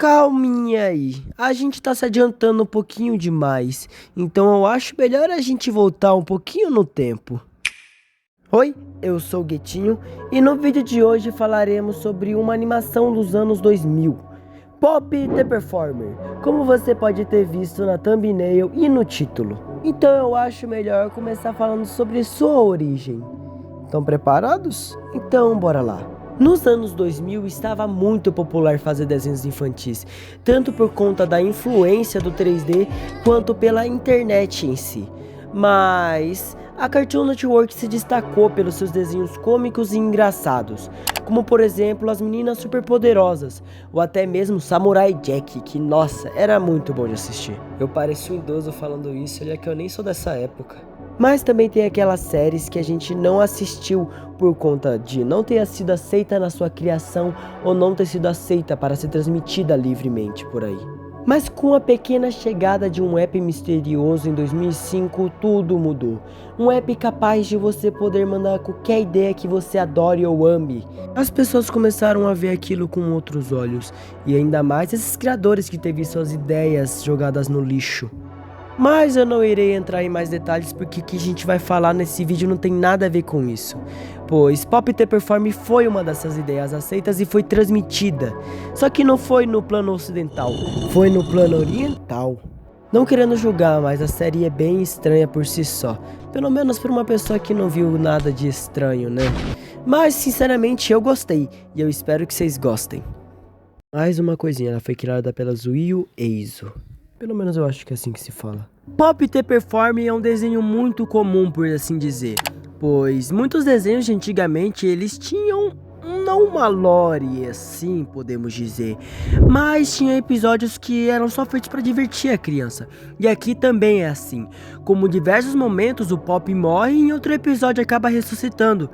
Calminha aí, a gente tá se adiantando um pouquinho demais, então eu acho melhor a gente voltar um pouquinho no tempo. Oi, eu sou o Guetinho e no vídeo de hoje falaremos sobre uma animação dos anos 2000, Pop The Performer, como você pode ter visto na thumbnail e no título. Então eu acho melhor começar falando sobre sua origem. Estão preparados? Então bora lá. Nos anos 2000 estava muito popular fazer desenhos infantis, tanto por conta da influência do 3D quanto pela internet em si. Mas a Cartoon Network se destacou pelos seus desenhos cômicos e engraçados, como por exemplo as Meninas Superpoderosas, ou até mesmo Samurai Jack, que nossa, era muito bom de assistir. Eu pareço um idoso falando isso, olha que eu nem sou dessa época. Mas também tem aquelas séries que a gente não assistiu por conta de não ter sido aceita na sua criação ou não ter sido aceita para ser transmitida livremente por aí. Mas com a pequena chegada de um app misterioso em 2005, tudo mudou. Um app capaz de você poder mandar qualquer ideia que você adore ou ame. As pessoas começaram a ver aquilo com outros olhos, e ainda mais esses criadores que teve suas ideias jogadas no lixo. Mas eu não irei entrar em mais detalhes porque o que a gente vai falar nesse vídeo não tem nada a ver com isso. Pois Pop The Performer foi uma dessas ideias aceitas e foi transmitida. Só que não foi no plano ocidental, foi no plano oriental. Não querendo julgar, mas a série é bem estranha por si só. Pelo menos para uma pessoa que não viu nada de estranho, né? Mas sinceramente eu gostei e eu espero que vocês gostem. Mais uma coisinha, ela foi criada pela Zuio Eizo. Pelo menos eu acho que é assim que se fala. Pop The Performer é um desenho muito comum, por assim dizer. Pois muitos desenhos de antigamente, eles tinham não uma lore, assim podemos dizer. Mas tinha episódios que eram só feitos para divertir a criança. E aqui também é assim. Como diversos momentos o Pop morre e em outro episódio acaba ressuscitando.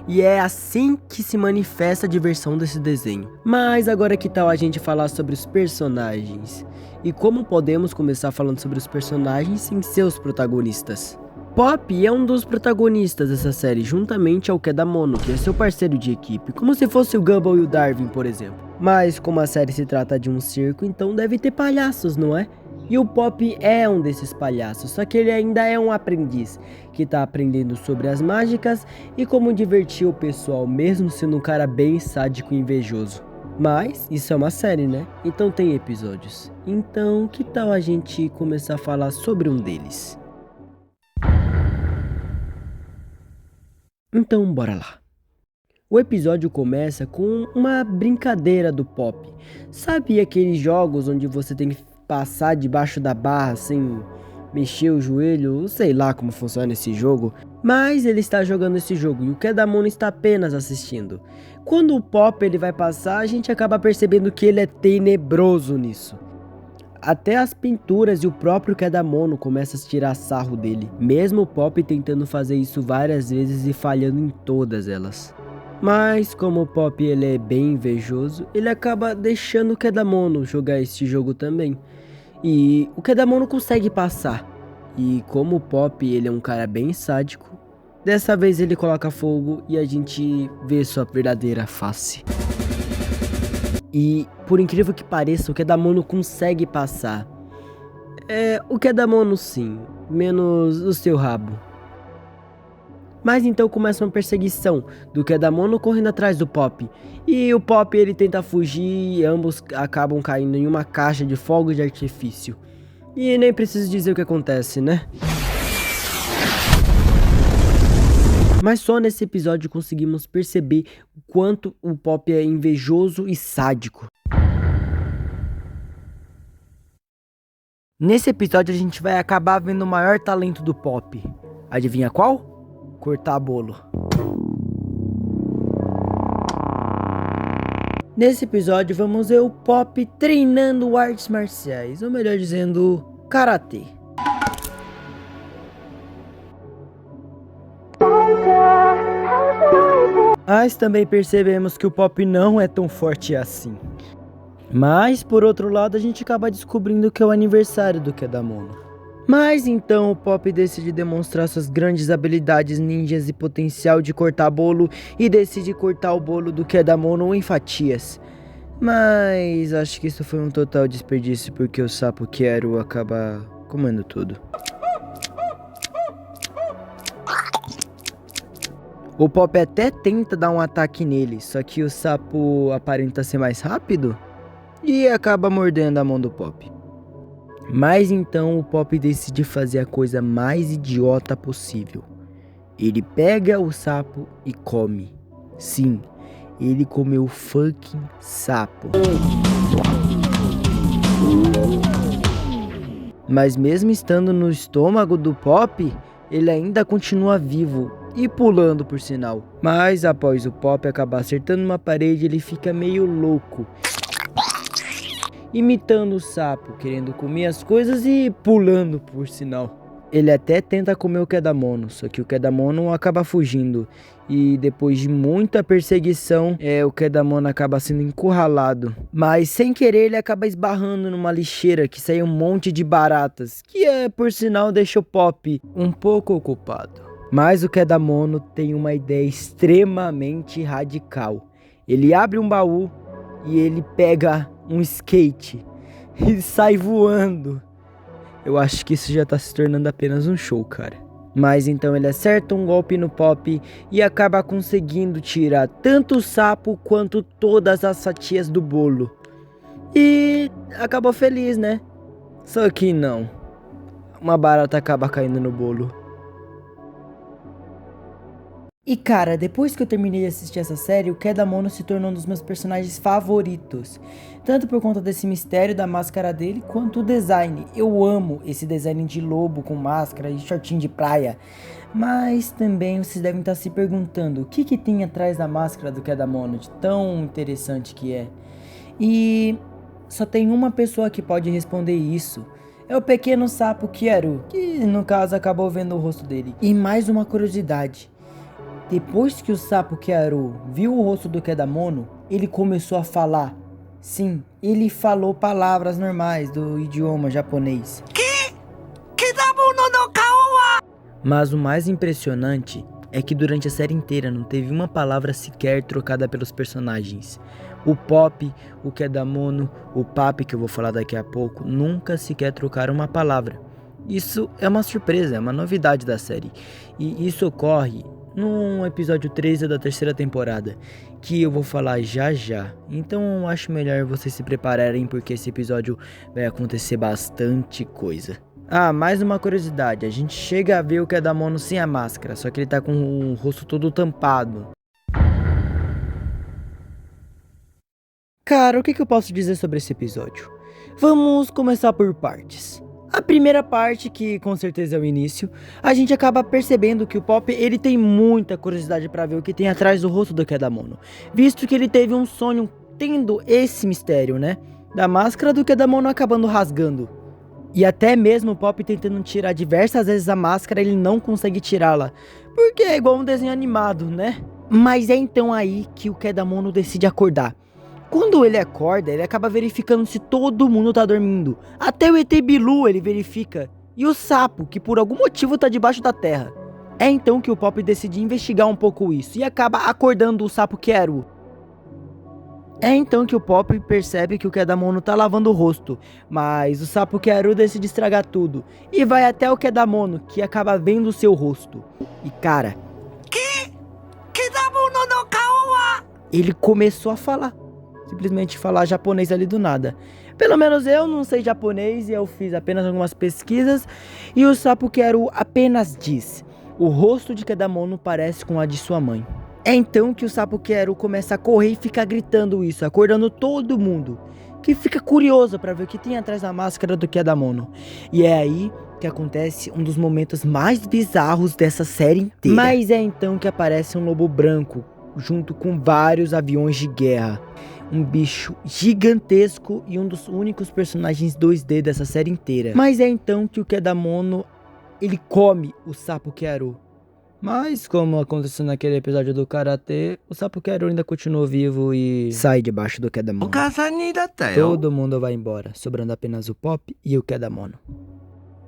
E é assim que se manifesta a diversão desse desenho. Mas agora que tal a gente falar sobre os personagens? E como podemos começar falando sobre os personagens sem seus protagonistas? Pop é um dos protagonistas dessa série, juntamente ao Kedamono, que é seu parceiro de equipe, como se fosse o Gumball e o Darwin, por exemplo. Mas como a série se trata de um circo, então deve ter palhaços, não é? E o Pop é um desses palhaços, só que ele ainda é um aprendiz, que tá aprendendo sobre as mágicas e como divertir o pessoal, mesmo sendo um cara bem sádico e invejoso. Mas isso é uma série, né? Então tem episódios. Então que tal a gente começar a falar sobre um deles? Então bora lá. O episódio começa com uma brincadeira do Pop. Sabe aqueles jogos onde você tem que passar debaixo da barra sem mexer o joelho? Sei lá como funciona esse jogo. Mas ele está jogando esse jogo e o Kedamono está apenas assistindo. Quando o Pop ele vai passar, a gente acaba percebendo que ele é tenebroso nisso. Até as pinturas e o próprio Kedamono começam a tirar sarro dele. Mesmo o Pop tentando fazer isso várias vezes e falhando em todas elas. Mas como o Pop ele é bem invejoso, ele acaba deixando o Kedamono jogar esse jogo também. E o Kedamono consegue passar. E como o Pop ele é um cara bem sádico, dessa vez ele coloca fogo e a gente vê sua verdadeira face. E por incrível que pareça, o Kedamono consegue passar. O Kedamono sim, menos o seu rabo. Mas então começa uma perseguição do Kedamono correndo atrás do Pop. E o Pop ele tenta fugir e ambos acabam caindo em uma caixa de fogos de artifício. E nem preciso dizer o que acontece, né? Mas só nesse episódio conseguimos perceber o quanto o Pop é invejoso e sádico. Nesse episódio a gente vai acabar vendo o maior talento do Pop. Adivinha qual? Cortar bolo. Nesse episódio vamos ver o Pop treinando artes marciais, ou melhor dizendo, karatê. Mas também percebemos que o Pop não é tão forte assim. Mas por outro lado a gente acaba descobrindo que é o aniversário do Kedamono. Mas então o Pop decide demonstrar suas grandes habilidades ninjas e potencial de cortar bolo e decide cortar o bolo do Kedamono em fatias. Mas acho que isso foi um total desperdício porque o sapo Quero acaba comendo tudo. O Pop até tenta dar um ataque nele, só que o sapo aparenta ser mais rápido e acaba mordendo a mão do Pop. Mas então o Pop decide fazer a coisa mais idiota possível. Ele pega o sapo e come. Sim, ele comeu o fucking sapo. Mas mesmo estando no estômago do Pop, ele ainda continua vivo e pulando por sinal. Mas após o Pop acabar acertando uma parede, ele fica meio louco, imitando o sapo, querendo comer as coisas e pulando por sinal. Ele até tenta comer o Kedamono, só que o Kedamono acaba fugindo. E depois de muita perseguição, o Kedamono acaba sendo encurralado. Mas sem querer ele acaba esbarrando numa lixeira que sai um monte de baratas, que por sinal deixa o Pop um pouco ocupado. Mas o Kedamono tem uma ideia extremamente radical. Ele abre um baú e ele pega um skate e sai voando. Eu acho que isso já tá se tornando apenas um show, cara. Mas então ele acerta um golpe no Pop e acaba conseguindo tirar tanto o sapo quanto todas as fatias do bolo. E acabou feliz, né? Só que não. Uma barata acaba caindo no bolo. E cara, depois que eu terminei de assistir essa série, o Kedamono se tornou um dos meus personagens favoritos. Tanto por conta desse mistério da máscara dele, quanto o design. Eu amo esse design de lobo com máscara e shortinho de praia. Mas também vocês devem estar se perguntando o que tem atrás da máscara do Kedamono, de tão interessante que é. E só tem uma pessoa que pode responder isso. É o pequeno sapo Kyaru, que no caso acabou vendo o rosto dele. E mais uma curiosidade. Depois que o sapo Kyaru viu o rosto do Kedamono, ele começou a falar. Sim, ele falou palavras normais do idioma japonês. Kedamono no Kawa! Mas o mais impressionante é que durante a série inteira não teve uma palavra sequer trocada pelos personagens. O Pop, o Kedamono, o Papi, que eu vou falar daqui a pouco, nunca sequer trocaram uma palavra. Isso é uma surpresa, é uma novidade da série. E isso ocorre no episódio 13 da terceira temporada, que eu vou falar já já. Então eu acho melhor vocês se prepararem, porque esse episódio vai acontecer bastante coisa. Ah, mais uma curiosidade, a gente chega a ver o Kedamono sem a máscara, só que ele tá com o rosto todo tampado. Cara, o que eu posso dizer sobre esse episódio? Vamos começar por partes. A primeira parte, que com certeza é o início, a gente acaba percebendo que o Pop ele tem muita curiosidade para ver o que tem atrás do rosto do Kedamono, visto que ele teve um sonho tendo esse mistério, né? Da máscara do Kedamono acabando rasgando. E até mesmo o Pop tentando tirar diversas vezes a máscara, ele não consegue tirá-la, porque é igual um desenho animado, né? Mas é então aí que o Kedamono decide acordar. Quando ele acorda, ele acaba verificando se todo mundo tá dormindo. Até o ET Bilu ele verifica. E o sapo, que por algum motivo tá debaixo da terra. É então que o Pop decide investigar um pouco isso e acaba acordando o sapo Kyaru. É então que o Pop percebe que o Kedamono tá lavando o rosto, mas o sapo Kyaru decide estragar tudo e vai até o Kedamono, que acaba vendo o seu rosto. E cara, Kedamono no Kawa! Ele começou a falar. Simplesmente falar japonês ali do nada. Pelo menos eu não sei japonês e eu fiz apenas algumas pesquisas. E o sapo Kyaru apenas diz: o rosto de Kedamono parece com a de sua mãe. É então que o sapo Kyaru começa a correr e fica gritando isso, acordando todo mundo, que fica curioso para ver o que tem atrás da máscara do Kedamono. E é aí que acontece um dos momentos mais bizarros dessa série inteira. Mas é então que aparece um lobo branco, junto com vários aviões de guerra. Um bicho gigantesco e um dos únicos personagens 2D dessa série inteira. Mas é então que o Kedamono, ele come o sapo Kyaru. Mas como aconteceu naquele episódio do Karatê, o sapo Kyaru ainda continua vivo e sai debaixo do Kedamono. Todo mundo vai embora, sobrando apenas o Pop e o Kedamono.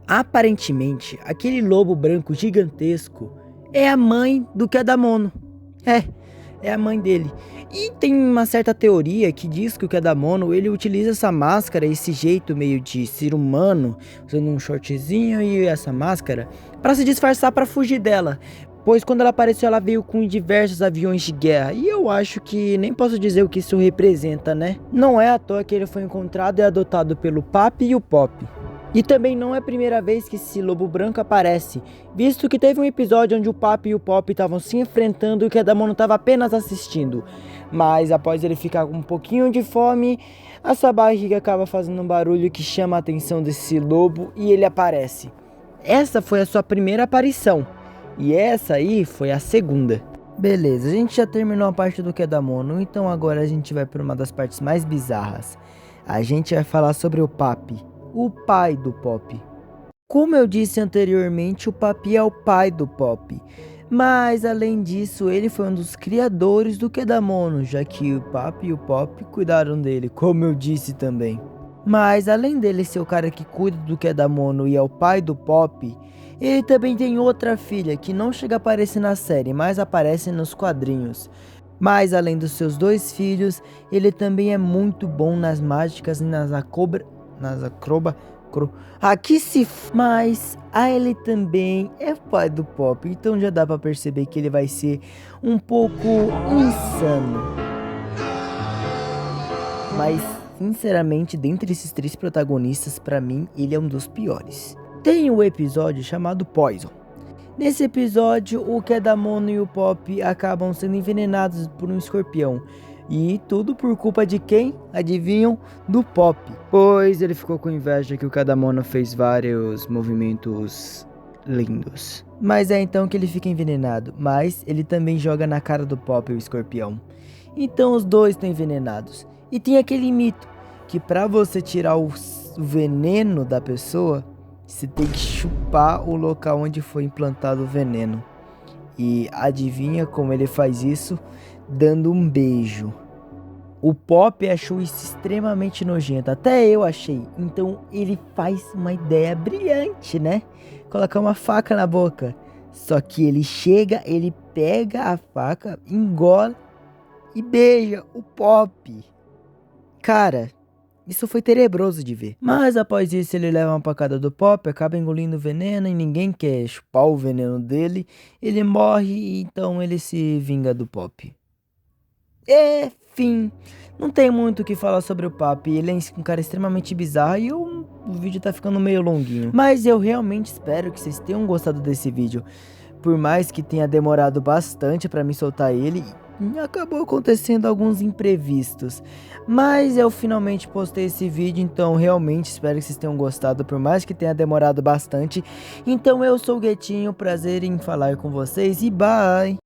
Aparentemente, aquele lobo branco gigantesco é a mãe do Kedamono. é a mãe dele. E tem uma certa teoria que diz que o Kedamono, ele utiliza essa máscara, esse jeito meio de ser humano, usando um shortzinho e essa máscara, para se disfarçar para fugir dela. Pois quando ela apareceu, ela veio com diversos aviões de guerra. E eu acho que nem posso dizer o que isso representa, né? Não é à toa que ele foi encontrado e adotado pelo Papi e o Pop. E também não é a primeira vez que esse lobo branco aparece, visto que teve um episódio onde o Papi e o Pop estavam se enfrentando e o Kedamono estava apenas assistindo. Mas após ele ficar com um pouquinho de fome, a sua barriga acaba fazendo um barulho que chama a atenção desse lobo e ele aparece. Essa foi a sua primeira aparição. E essa aí foi a segunda. Beleza, a gente já terminou a parte do Kedamono, então agora a gente vai para uma das partes mais bizarras. A gente vai falar sobre o Papi, o pai do Pop. Como eu disse anteriormente, o Papi é o pai do Pop. Mas além disso, ele foi um dos criadores do Kedamono, já que o Papi e o Pop cuidaram dele, como eu disse também. Mas além dele ser o cara que cuida do Kedamono e é o pai do Pop, ele também tem outra filha que não chega a aparecer na série, mas aparece nos quadrinhos. Mas além dos seus dois filhos, ele também é muito bom nas mágicas e mas ele também é pai do Pop, então já dá pra perceber que ele vai ser um pouco insano. Mas sinceramente, dentre esses três protagonistas, pra mim, ele é um dos piores. Tem um episódio chamado Poison. Nesse episódio, o Kedamono e o Pop acabam sendo envenenados por um escorpião. E tudo por culpa de quem? Adivinham? Do Pop. Pois ele ficou com inveja que o Kedamono fez vários movimentos lindos. Mas é então que ele fica envenenado. Mas ele também joga na cara do Pop o escorpião. Então os dois estão envenenados. E tem aquele mito que pra você tirar o veneno da pessoa, você tem que chupar o local onde foi implantado o veneno. E adivinha como ele faz isso? Dando um beijo. O Pop achou isso extremamente nojento, até eu achei. Então ele faz uma ideia brilhante, né? Colocar uma faca na boca. Só que ele chega, ele pega a faca, engole e beija o Pop. Cara, isso foi tenebroso de ver. Mas após isso ele leva uma pancada do Pop, acaba engolindo o veneno e ninguém quer chupar o veneno dele. Ele morre e então ele se vinga do Pop. Fim. Não tem muito o que falar sobre o Papi, ele é um cara extremamente bizarro e o vídeo tá ficando meio longuinho. Mas eu realmente espero que vocês tenham gostado desse vídeo. Por mais que tenha demorado bastante pra me soltar ele, acabou acontecendo alguns imprevistos. Mas eu finalmente postei esse vídeo, então realmente espero que vocês tenham gostado, por mais que tenha demorado bastante. Então eu sou o Guetinho, prazer em falar com vocês e bye!